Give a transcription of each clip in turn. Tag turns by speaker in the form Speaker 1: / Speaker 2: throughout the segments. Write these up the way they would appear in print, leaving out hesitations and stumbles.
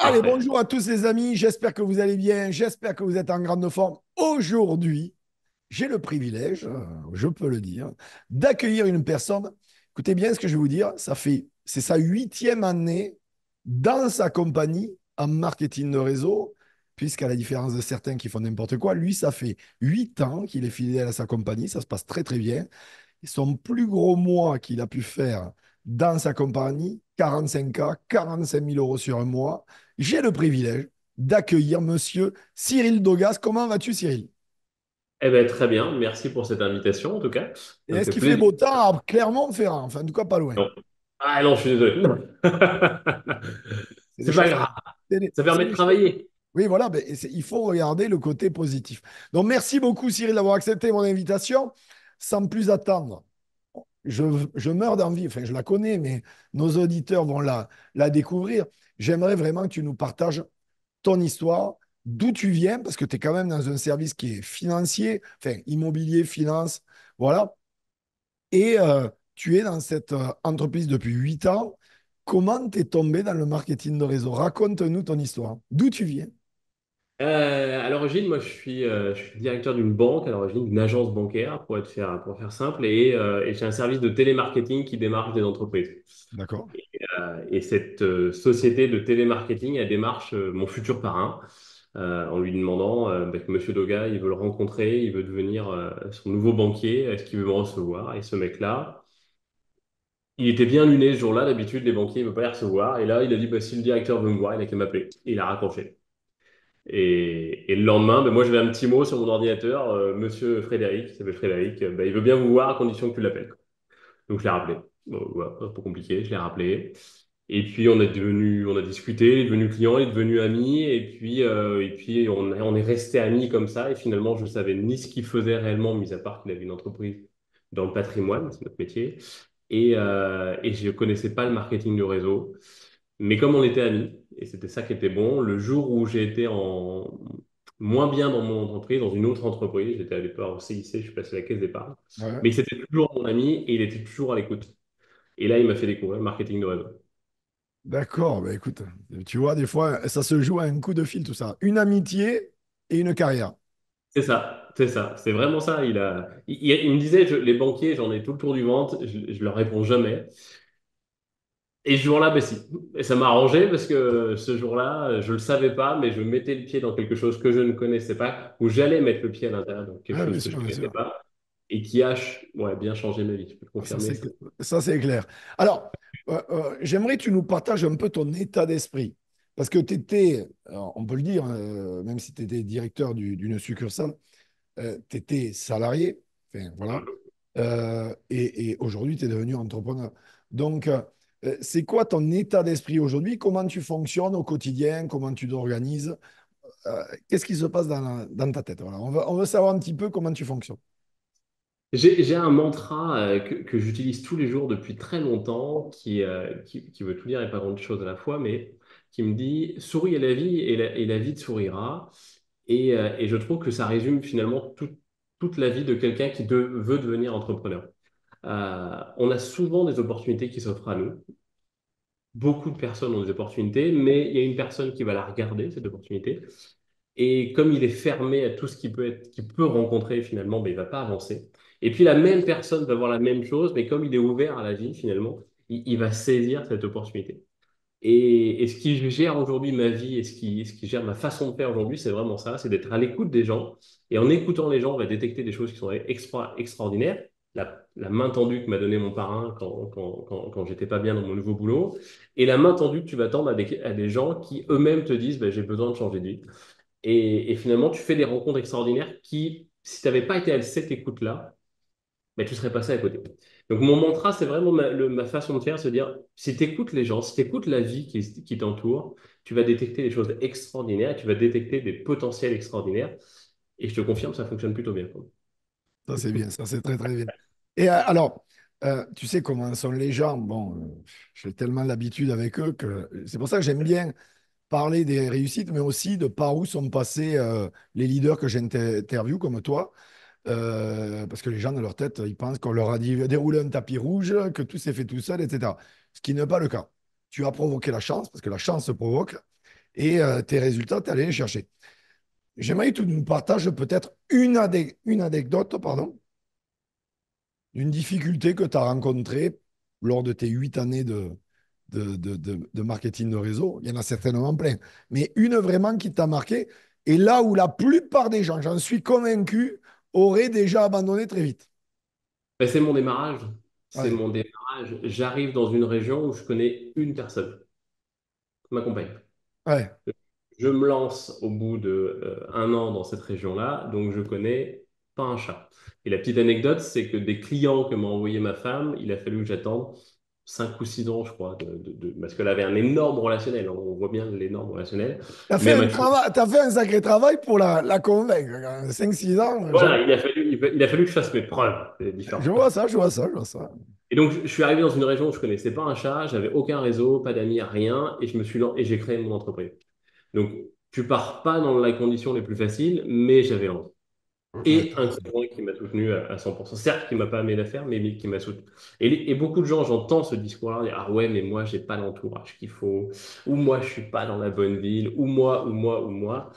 Speaker 1: Allez,
Speaker 2: Parfait.
Speaker 1: bonjour à tous les amis, j'espère que vous allez bien, j'espère que vous êtes en grande forme. Aujourd'hui, j'ai le privilège, je peux le dire, d'accueillir une personne. Écoutez bien ce que je vais vous dire, c'est sa huitième année dans sa compagnie en marketing de réseau, puisqu'à la différence de certains qui font n'importe quoi, lui, ça fait 8 ans qu'il est fidèle à sa compagnie, ça se passe très très bien. Et son plus gros mois qu'il a pu faire dans sa compagnie, 45K, 45 000 € sur un mois. J'ai le privilège d'accueillir monsieur Cyril Dogas. Comment vas-tu, Cyril?
Speaker 2: Eh bien, très bien. Merci pour cette invitation, en tout cas.
Speaker 1: Et
Speaker 2: Ça me
Speaker 1: est-ce
Speaker 2: fait
Speaker 1: qu'il fait
Speaker 2: plaisir.
Speaker 1: beau temps à Clermont-Ferrand? Enfin, en tout cas, pas loin.
Speaker 2: Non. Ah non, je suis désolé. Non.
Speaker 1: C'est des
Speaker 2: C'est pas
Speaker 1: choses.
Speaker 2: grave.
Speaker 1: C'est
Speaker 2: Ça permet de
Speaker 1: des choses.
Speaker 2: travailler.
Speaker 1: Oui, voilà, ben, il faut regarder le côté positif. Donc, merci beaucoup, Cyril, d'avoir accepté mon invitation. Sans plus attendre, je, je meurs d'envie, enfin, je la connais, mais nos auditeurs vont la découvrir. J'aimerais vraiment que tu nous partages ton histoire, d'où tu viens, parce que tu es quand même dans un service qui est financier, enfin, immobilier, finance, voilà. Et tu es dans cette entreprise depuis 8 ans. Comment tu es tombé dans le marketing de réseau? Raconte-nous ton histoire. D'où tu viens?
Speaker 2: À l'origine, moi, je suis directeur d'une banque, à l'origine d'une agence bancaire, pour faire simple, et j'ai un service de télémarketing qui démarche des entreprises.
Speaker 1: D'accord.
Speaker 2: Et cette société de télémarketing, elle démarche mon futur parrain en lui demandant bah, que Monsieur Doga, il veut le rencontrer, il veut devenir son nouveau banquier, est-ce qu'il veut me recevoir? Et ce mec-là, il était bien luné ce jour-là. D'habitude, les banquiers ne veulent pas les recevoir. Et là, il a dit, bah, si le directeur veut me voir, il a qu'à m'appeler. Et il a raccroché. Et le lendemain, bah, moi, j'avais un petit mot sur mon ordinateur. Monsieur Frédéric, il s'appelle Frédéric, bah, il veut bien vous voir à condition que tu l'appelles. Donc, je l'ai rappelé. Bon, voilà, un peu compliqué, je l'ai rappelé. Et puis, on a discuté, il est devenu client, il est devenu ami. Et puis on est resté amis comme ça. Et finalement, je ne savais ni ce qu'il faisait réellement, mis à part qu'il avait une entreprise dans le patrimoine, c'est notre métier. Et je ne connaissais pas le marketing de réseau. Mais comme on était amis, et c'était ça qui était bon, le jour où j'ai été moins bien dans mon entreprise, dans une autre entreprise, j'étais à l'époque au CIC, je suis passé à la caisse d'épargne,
Speaker 1: Ouais.
Speaker 2: mais c'était toujours mon ami et il était toujours à l'écoute. Et là, il m'a fait découvrir le marketing de réseau.
Speaker 1: D'accord. Ben, écoute, tu vois, des fois, ça se joue à un coup de fil, tout ça. Une amitié et une carrière.
Speaker 2: C'est ça, c'est ça, c'est vraiment ça. Il me disait, les banquiers, j'en ai tout le tour du ventre, je leur réponds jamais. Et ce jour-là, ben si. Et ça m'a arrangé parce que ce jour-là, je le savais pas, mais je mettais le pied dans quelque chose que je ne connaissais pas, où j'allais mettre le pied à l'intérieur dans quelque
Speaker 1: Ah, bien
Speaker 2: chose que je
Speaker 1: sûr, bien
Speaker 2: connaissais
Speaker 1: sûr.
Speaker 2: pas, et qui a ouais, bien changé ma vie. Je peux te
Speaker 1: Ah, ça,
Speaker 2: confirmer.
Speaker 1: c'est, ça, c'est clair. Alors, j'aimerais que tu nous partages un peu ton état d'esprit. Parce que tu étais, on peut le dire, même si tu étais directeur d'une succursale, tu étais salarié. Enfin, voilà. Et aujourd'hui, tu es devenu entrepreneur. Donc, c'est quoi ton état d'esprit aujourd'hui? Comment tu fonctionnes au quotidien? Comment tu t'organises? Qu'est-ce qui se passe dans ta tête? Voilà. On veut savoir un petit peu comment tu fonctionnes.
Speaker 2: J'ai un mantra que j'utilise tous les jours depuis très longtemps qui veut tout dire et pas grand-chose à la fois, mais qui me dit souris à la vie et la vie te sourira. Et je trouve que ça résume finalement toute la vie de quelqu'un veut devenir entrepreneur. On a souvent des opportunités qui s'offrent à nous. Beaucoup de personnes ont des opportunités, mais il y a une personne qui va la regarder, cette opportunité. Et comme il est fermé à tout ce qu'il peut rencontrer finalement, ben, il va pas avancer. Et puis la même personne va voir la même chose, mais comme il est ouvert à la vie finalement, il va saisir cette opportunité. Et ce qui gère aujourd'hui ma vie et ce qui gère ma façon de faire aujourd'hui, c'est vraiment ça, c'est d'être à l'écoute des gens. Et en écoutant les gens, on va détecter des choses qui sont extraordinaires. La main tendue que m'a donnée mon parrain quand j'étais pas bien dans mon nouveau boulot. Et la main tendue que tu vas tendre à des gens qui eux-mêmes te disent, ben, j'ai besoin de changer de vie. Et finalement, tu fais des rencontres extraordinaires qui, si tu n'avais pas été à cette écoute-là, mais tu serais passé à côté. Donc mon mantra, c'est vraiment ma façon de faire, se dire, si tu écoutes les gens, si tu écoutes la vie qui t'entoure, tu vas détecter des choses extraordinaires, tu vas détecter des potentiels extraordinaires. Et je te confirme, ça fonctionne plutôt bien.
Speaker 1: Ça, c'est bien, ça, c'est très, très bien. Et alors, tu sais comment sont les gens. Bon, j'ai tellement l'habitude avec eux que c'est pour ça que j'aime bien parler des réussites, mais aussi de par où sont passés les leaders que j'interviewe, comme toi. Parce que les gens, dans leur tête, ils pensent qu'on leur a dit dérouler un tapis rouge, que tout s'est fait tout seul, etc. Ce qui n'est pas le cas. Tu as provoqué la chance, parce que la chance se provoque. et tes résultats, tu es allé les chercher. J'aimerais que tu nous partages peut-être une anecdote, pardon, d'une difficulté que tu as rencontrée lors de tes 8 années de marketing de réseau. Il y en a certainement plein, mais une vraiment qui t'a marqué, et là où la plupart des gens, j'en suis convaincu, auraient déjà abandonné très vite.
Speaker 2: Ben, c'est mon démarrage. C'est
Speaker 1: Ouais,
Speaker 2: mon démarrage. J'arrive dans une région où je connais une personne, ma compagne.
Speaker 1: ouais,
Speaker 2: Je me lance au bout de 1 an dans cette région-là, donc je connais pas un chat. Et la petite anecdote, c'est que des clients que m'a envoyé ma femme, il a fallu que j'attende 5 ou 6 ans, je crois, parce qu'elle avait un énorme relationnel, hein. On voit bien l'énorme relationnel. Mais elle m'a toujours...
Speaker 1: t'as fait un sacré travail pour la convaincre. 5-6 ans,
Speaker 2: Voilà, il a fallu que je fasse mes preuves. C'est différent.
Speaker 1: je vois ça, je vois ça, je vois ça.
Speaker 2: Et donc, je suis arrivé dans une région où je connaissais pas un chat, j'avais aucun réseau, pas d'amis, rien, et et j'ai créé mon entreprise. Donc, tu pars pas dans les conditions les plus faciles, mais j'avais envie.
Speaker 1: Ouais,
Speaker 2: Et un conjoint qui m'a soutenu à 100%. Certes, qui m'a pas amené d'affaires, mais qui m'a soutenu. Et beaucoup de gens, j'entends ce discours-là, dire, ah ouais, mais moi, j'ai pas l'entourage qu'il faut, ou moi, je suis pas dans la bonne ville, ou moi, ou moi, ou moi.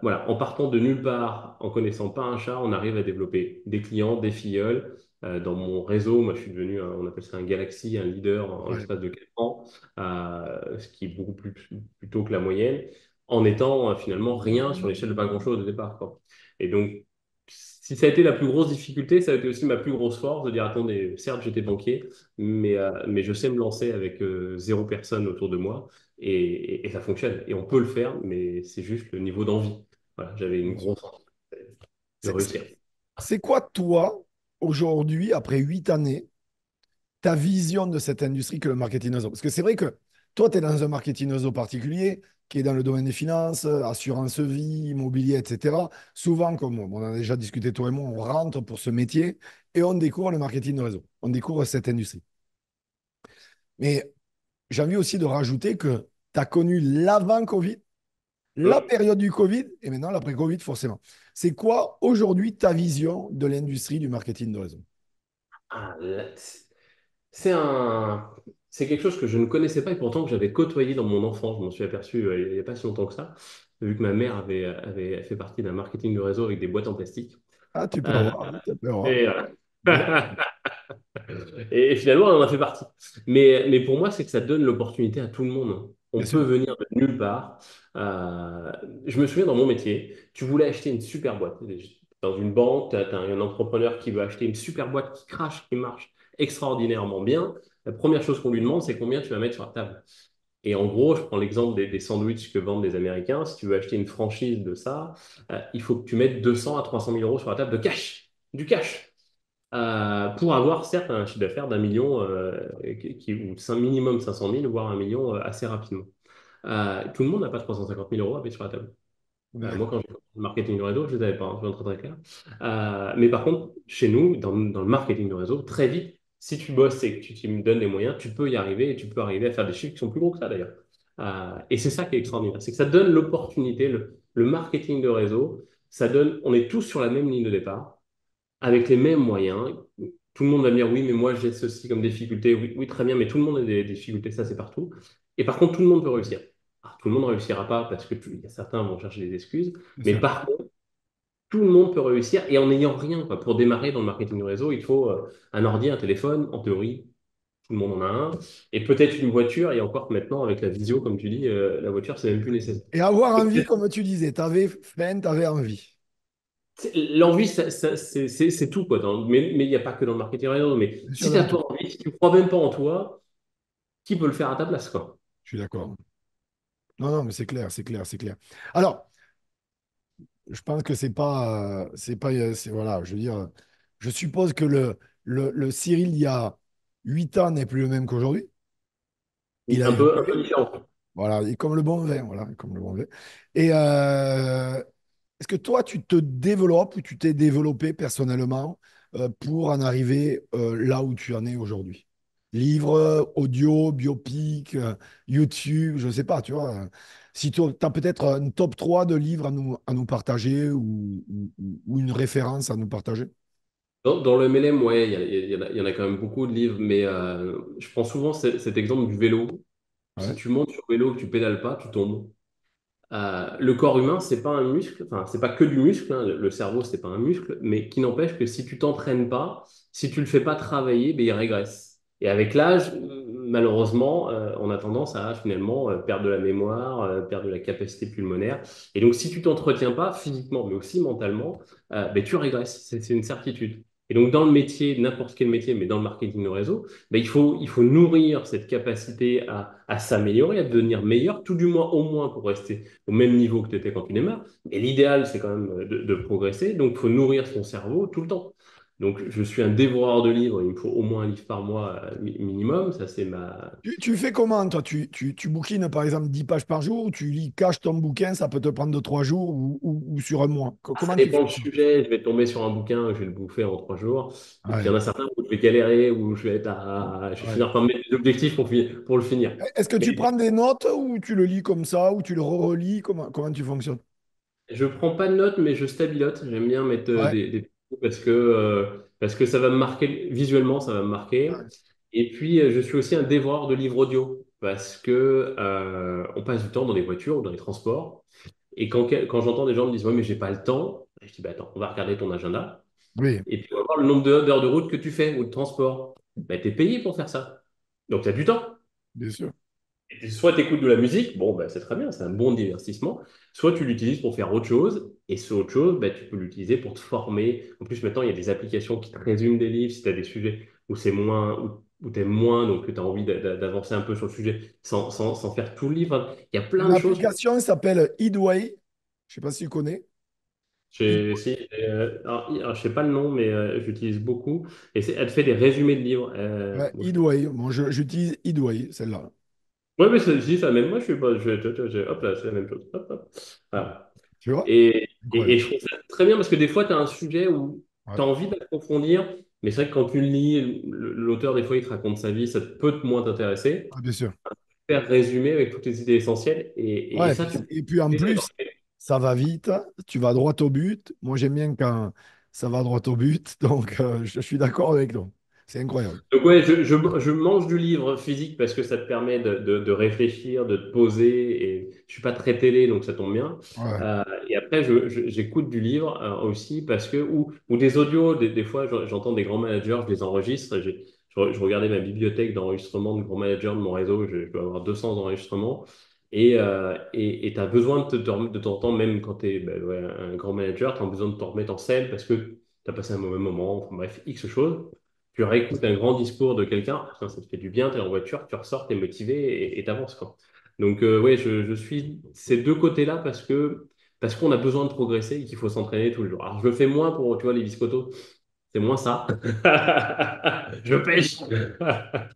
Speaker 2: Voilà, en partant de nulle part, en connaissant pas un chat, on arrive à développer des clients, des filleuls. Dans mon réseau, moi, je suis devenu, on appelle ça un Galaxy, un leader en
Speaker 1: ouais.
Speaker 2: l'espace de 4 ans, ce qui est beaucoup plus plutôt que la moyenne, en étant finalement rien sur l'échelle de pas grand-chose au départ, quoi. Et donc, si ça a été la plus grosse difficulté, ça a été aussi ma plus grosse force de dire, attendez, certes, j'étais banquier, mais je sais me lancer avec 0 personne autour de moi et ça fonctionne. Et on peut le faire, mais c'est juste le niveau d'envie. Voilà, j'avais une grosse envie de
Speaker 1: C'est c'est-
Speaker 2: réussir.
Speaker 1: c'est quoi, toi, aujourd'hui, après 8 années, ta vision de cette industrie que le marketing réseau? Parce que c'est vrai que toi, tu es dans un marketing réseau particulier, qui est dans le domaine des finances, assurance vie, immobilier, etc. Souvent, comme on en a déjà discuté toi et moi, on rentre pour ce métier et on découvre le marketing de réseau. On découvre cette industrie. Mais j'ai envie aussi de rajouter que tu as connu l'avant-Covid, la
Speaker 2: Hum.
Speaker 1: période du Covid et maintenant l'après-Covid, forcément. C'est quoi aujourd'hui ta vision de l'industrie du marketing de réseau?
Speaker 2: Ah, c'est un, c'est quelque chose que je ne connaissais pas et pourtant que j'avais côtoyé dans mon enfance. Je m'en suis aperçu il n'y a pas si longtemps que ça, vu que ma mère avait fait partie d'un marketing de réseau avec des boîtes en plastique.
Speaker 1: Ah, tu peux
Speaker 2: Euh,
Speaker 1: avoir, tu peux avoir.
Speaker 2: et, et finalement, on en a fait partie. Mais pour moi, c'est que ça donne l'opportunité à tout le monde.
Speaker 1: Bien
Speaker 2: On peut
Speaker 1: sûr.
Speaker 2: venir de nulle part. Je me souviens dans mon métier, tu voulais acheter une super boîte. Dans une banque, tu as un entrepreneur qui veut acheter une super boîte qui crache, qui marche extraordinairement bien. La première chose qu'on lui demande, c'est combien tu vas mettre sur la table. Et en gros, je prends l'exemple des sandwichs que vendent les Américains. Si tu veux acheter une franchise de ça, il faut que tu mettes 200 à 300 000 euros sur la table de cash, du cash pour avoir certes un chiffre d'affaires d'1 million ou minimum 500 000, voire 1 million assez rapidement. Tout le monde n'a pas 350 000 euros à mettre sur la table. Moi, quand j'ai fait le marketing de réseau, je ne les avais pas, hein, je vais être très clair. Mais par contre, chez nous, dans le marketing de réseau, très vite, si tu bosses et que tu me donnes les moyens, tu peux y arriver et tu peux arriver à faire des chiffres qui sont plus gros que ça d'ailleurs. Et c'est ça qui est extraordinaire, c'est que ça donne l'opportunité, le marketing de réseau, ça donne, on est tous sur la même ligne de départ avec les mêmes moyens. Tout le monde va me dire oui, mais moi j'ai ceci comme difficulté. Oui, oui, très bien, mais tout le monde a des difficultés, ça c'est partout. Et par contre, tout le monde peut réussir. Alors, tout le monde ne réussira pas parce que il y a certains vont chercher des excuses,
Speaker 1: Bien
Speaker 2: mais
Speaker 1: sûr.
Speaker 2: par contre, tout le monde peut réussir et en n'ayant rien, quoi. Pour démarrer dans le marketing de réseau, il faut un ordi, un téléphone, en théorie. Tout le monde en a un. Et peut-être une voiture, et encore que maintenant, avec la visio, comme tu dis, la voiture, c'est même plus nécessaire.
Speaker 1: Et avoir envie, comme tu disais, tu avais faim, tu avais envie.
Speaker 2: L'envie, c'est tout, quoi. Mais il n'y a pas que dans le marketing réseau. Mais
Speaker 1: Bien sûr,
Speaker 2: si tu n'as
Speaker 1: dans
Speaker 2: pas
Speaker 1: tout.
Speaker 2: envie, si tu ne crois même pas en toi, qui peut le faire à ta place, quoi?
Speaker 1: Je suis d'accord. Non, non, mais c'est clair, c'est clair, c'est clair. Alors, je pense que voilà, je veux dire, je suppose que le Cyril, il y a 8 ans, n'est plus le même qu'aujourd'hui. Il a
Speaker 2: Un peu
Speaker 1: évolué.
Speaker 2: différent.
Speaker 1: Voilà, et comme le bon vin, voilà, comme le bon vin. Et est-ce que toi, tu te développes ou tu t'es développé personnellement pour en arriver là où tu en es aujourd'hui? Livres, audio, biopic, YouTube, je ne sais pas, tu vois. Si tu as peut-être un top 3 de livres à nous partager ou une référence à nous partager.
Speaker 2: Dans le MLM, ouais, il y en a quand même beaucoup de livres, mais je prends souvent cet exemple du vélo. Si
Speaker 1: Ouais.
Speaker 2: tu montes sur vélo, que tu pédales pas, tu tombes. Le corps humain, c'est pas un muscle, enfin, c'est pas que du muscle, hein, le cerveau, c'est pas un muscle, mais qui n'empêche que si tu t'entraînes pas, si tu le fais pas travailler, ben, il régresse. Et avec l'âge, malheureusement, on a tendance à finalement perdre de la mémoire, perdre de la capacité pulmonaire. Et donc, si tu t'entretiens pas physiquement, mais aussi mentalement, ben, tu régresses. C'est une certitude. Et donc, dans le métier, n'importe quel métier, mais dans le marketing de réseau, ben, il faut nourrir cette capacité à s'améliorer, à devenir meilleur, tout du moins, au moins pour rester au même niveau que tu étais quand tu démarres. Mais l'idéal, c'est quand même de progresser. Donc, il faut nourrir son cerveau tout le temps. Donc, je suis un dévoreur de livres. Il me faut au moins un livre par mois minimum. Ça, c'est ma...
Speaker 1: Tu fais comment, toi? Tu bouquines, par exemple, 10 pages par jour, ou tu lis, caches ton bouquin, ça peut te prendre 2, 3 jours ou sur un mois.
Speaker 2: Ça
Speaker 1: Comment tu
Speaker 2: dépend
Speaker 1: fais
Speaker 2: du
Speaker 1: ça?
Speaker 2: sujet. Je vais tomber sur un bouquin, je vais le bouffer en 3 jours. Et puis, il y en
Speaker 1: Ouais,
Speaker 2: a certains où je vais galérer, où je vais
Speaker 1: ouais.
Speaker 2: finir par me mettre des objectifs pour le finir.
Speaker 1: Est-ce que tu
Speaker 2: Mais
Speaker 1: prends des notes ou tu le lis comme ça ou tu le relis? Comment tu fonctionnes?
Speaker 2: je prends pas de notes, mais je stabilote. J'aime bien mettre
Speaker 1: Ouais,
Speaker 2: des petits mots parce que ça va me marquer, visuellement, ça va me marquer.
Speaker 1: ouais.
Speaker 2: Et puis, je suis aussi un dévoreur de livres audio parce que on passe du temps dans les voitures ou dans les transports. Et quand j'entends des gens me dire, ouais, mais j'ai pas le temps, je dis, bah, attends, on va regarder ton agenda.
Speaker 1: Oui,
Speaker 2: Et puis, on va voir le nombre d'heures de route que tu fais ou de transport. Bah, tu es payé pour faire ça. Donc, tu as du temps.
Speaker 1: bien sûr.
Speaker 2: Et soit tu écoutes de la musique, bon, bah, c'est très bien, c'est un bon divertissement. Soit tu l'utilises pour faire autre chose, et ce autre chose, bah, tu peux l'utiliser pour te former. En plus, maintenant, il y a des applications qui te résument des livres si tu as des sujets où c'est moins, où tu aimes moins, donc tu as envie d'avancer un peu sur le sujet sans faire tout le livre. Hein. Il y a plein de choses.
Speaker 1: L'application s'appelle Headway. Je sais pas si tu connais.
Speaker 2: Alors, je sais pas le nom, mais j'utilise beaucoup. Et elle te fait des résumés de livres.
Speaker 1: Ouais,
Speaker 2: Bon,
Speaker 1: Headway. Bon, j'utilise Headway, celle-là.
Speaker 2: ouais, mais je dis ça, même moi, je suis pas. Hop là, c'est la même chose. Hop, hop. Voilà.
Speaker 1: Tu vois?
Speaker 2: Et
Speaker 1: Incroyable.
Speaker 2: je trouve ça très bien parce que des fois, tu as un sujet où
Speaker 1: Ouais,
Speaker 2: tu as envie d'approfondir, mais c'est vrai que quand tu le lis, l'auteur, des fois, il te raconte sa vie, ça peut moins t'intéresser.
Speaker 1: ah, bien sûr.
Speaker 2: Faire résumer avec toutes les idées essentielles, et
Speaker 1: Ouais,
Speaker 2: ça, tu
Speaker 1: et puis en
Speaker 2: peux.
Speaker 1: plus, ça va vite, tu vas droit au but. Moi, j'aime bien quand ça va droit au but, donc je suis d'accord avec toi. C'est incroyable.
Speaker 2: Donc ouais, je mange du livre physique parce que ça te permet de réfléchir, de te poser, et je suis pas très télé, donc ça tombe bien.
Speaker 1: Ouais,
Speaker 2: Et après, j'écoute du livre aussi parce que, ou des audios, des fois j'entends des grands managers, je les enregistre. Je regardais ma bibliothèque d'enregistrement de grands managers de mon réseau, je dois avoir 200 enregistrements. Et tu as besoin de t'entendre, même quand tu es un grand manager, tu as besoin de te remettre en selle parce que tu as passé un mauvais moment, enfin, bref, X choses. Tu réécoutes un grand discours de quelqu'un, ah, putain, ça te fait du bien, tu es en voiture, tu ressors, tu es motivé et tu avances, quoi. Donc, ouais, je suis ces deux côtés-là parce qu'on a besoin de progresser et qu'il faut s'entraîner tous les jours. Alors, je le fais moins pour, tu vois, les biscottos, c'est moins ça. Je pêche.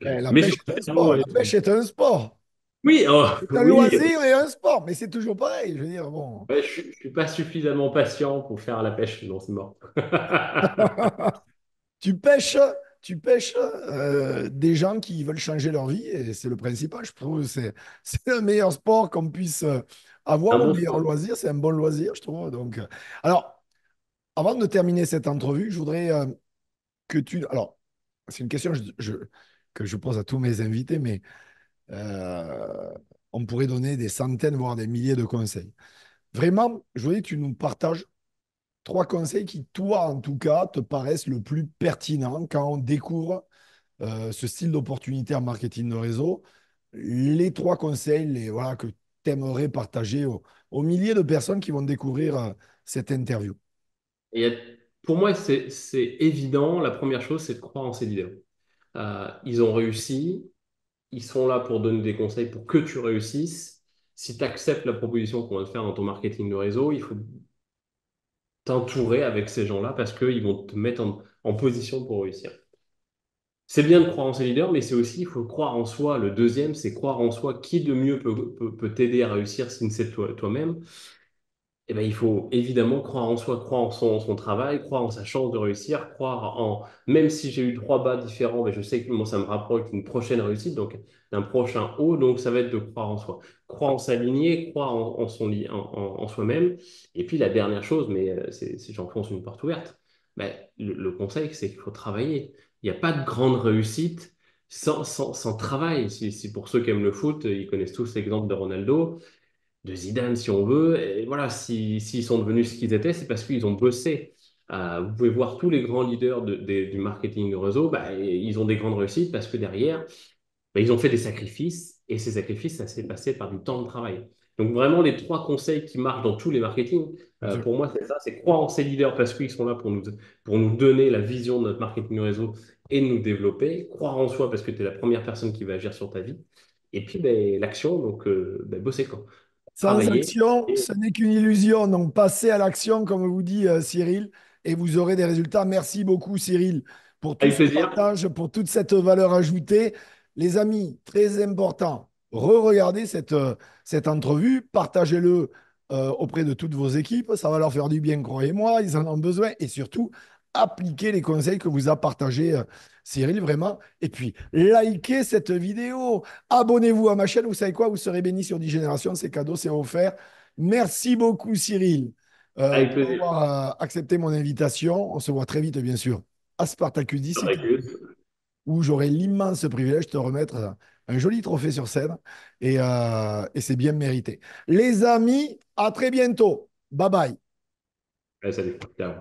Speaker 1: eh, la
Speaker 2: Mais
Speaker 1: pêche
Speaker 2: sur
Speaker 1: est un
Speaker 2: le vélo,
Speaker 1: sport. La pêche est un sport.
Speaker 2: oui, oh,
Speaker 1: C'est un
Speaker 2: oui.
Speaker 1: loisir et un sport, mais c'est toujours pareil. Je veux dire, bon.
Speaker 2: Ouais, je suis pas suffisamment patient pour faire la pêche, non, c'est mort.
Speaker 1: Tu pêches, tu pêches des gens qui veulent changer leur vie et c'est le principal. Je trouve que c'est le meilleur sport qu'on puisse avoir,
Speaker 2: Un
Speaker 1: le
Speaker 2: bon
Speaker 1: meilleur
Speaker 2: sport.
Speaker 1: loisir. C'est un bon loisir, je trouve. Donc, alors, avant de terminer cette entrevue, je voudrais que tu. Alors, c'est une question que je pose à tous mes invités, mais euh, on pourrait donner des centaines, voire des milliers de conseils. Vraiment, je voudrais que tu nous partages 3 conseils qui, toi, en tout cas, te paraissent le plus pertinents quand on découvre ce style d'opportunité en marketing de réseau. Les 3 conseils voilà, que tu aimerais partager aux milliers de personnes qui vont découvrir cette interview.
Speaker 2: Et pour moi, c'est évident. La première chose, c'est de croire en ces leaders. Ils ont réussi. Ils sont là pour donner des conseils pour que tu réussisses. Si tu acceptes la proposition qu'on va te faire dans ton marketing de réseau, il faut t'entourer avec ces gens-là parce qu'ils vont te mettre en position pour réussir. C'est bien de croire en ses leaders, mais c'est aussi, il faut croire en soi. Le deuxième, c'est croire en soi. Qui de mieux peut t'aider à réussir si ce n'est toi-même? Eh ben, il faut évidemment croire en soi, croire en son travail, croire en sa chance de réussir, croire en, même si j'ai eu 3 bas différents, mais je sais que moi, ça me rapproche d'une prochaine réussite, donc d'un prochain haut, donc ça va être de croire en soi. Croire en sa lignée, croire en soi-même. Et puis la dernière chose, mais si j'enfonce une porte ouverte, ben, le conseil, c'est qu'il faut travailler. Il n'y a pas de grande réussite sans travail. Si pour ceux qui aiment le foot, ils connaissent tous l'exemple de Ronaldo, de Zidane, si on veut. Et voilà, s'ils sont devenus ce qu'ils étaient, c'est parce qu'ils ont bossé. Vous pouvez voir tous les grands leaders du marketing de réseau, bah, ils ont des grandes réussites parce que derrière, bah, ils ont fait des sacrifices et ces sacrifices, ça s'est passé par du temps de travail. Donc vraiment, les trois conseils qui marchent dans tous les marketing,
Speaker 1: Bien sûr.
Speaker 2: pour moi, c'est ça, c'est croire en ces leaders parce qu'ils sont là pour nous donner la vision de notre marketing de réseau et de nous développer. Croire en soi parce que tu es la première personne qui va agir sur ta vie. Et puis, ben, l'action, donc ben, bosser quoi.
Speaker 1: Sans
Speaker 2: Travailler.
Speaker 1: action,
Speaker 2: Et
Speaker 1: ce n'est qu'une illusion. Donc, passez à l'action, comme vous dit Cyril, et vous aurez des résultats. Merci beaucoup, Cyril, pour tout
Speaker 2: avec
Speaker 1: ce
Speaker 2: plaisir.
Speaker 1: partage, pour toute cette valeur ajoutée. Les amis, très important, re-regardez cette entrevue, partagez-le auprès de toutes vos équipes. Ça va leur faire du bien, croyez-moi, ils en ont besoin. Et surtout, appliquez les conseils que vous a partagés Cyril, vraiment. Et puis, likez cette vidéo. Abonnez-vous à ma chaîne. Vous savez quoi? Vous serez bénis sur 10 générations. C'est cadeau, c'est offert. Merci beaucoup, Cyril,
Speaker 2: Avec
Speaker 1: pour
Speaker 2: plaisir.
Speaker 1: avoir accepté mon invitation. On se voit très vite, bien sûr, à Spartacus d'ici,
Speaker 2: Avec
Speaker 1: où j'aurai l'immense privilège de te remettre un joli trophée sur scène. Et c'est bien mérité. Les amis, à très bientôt. Bye bye.
Speaker 2: Allez, salut. Ciao.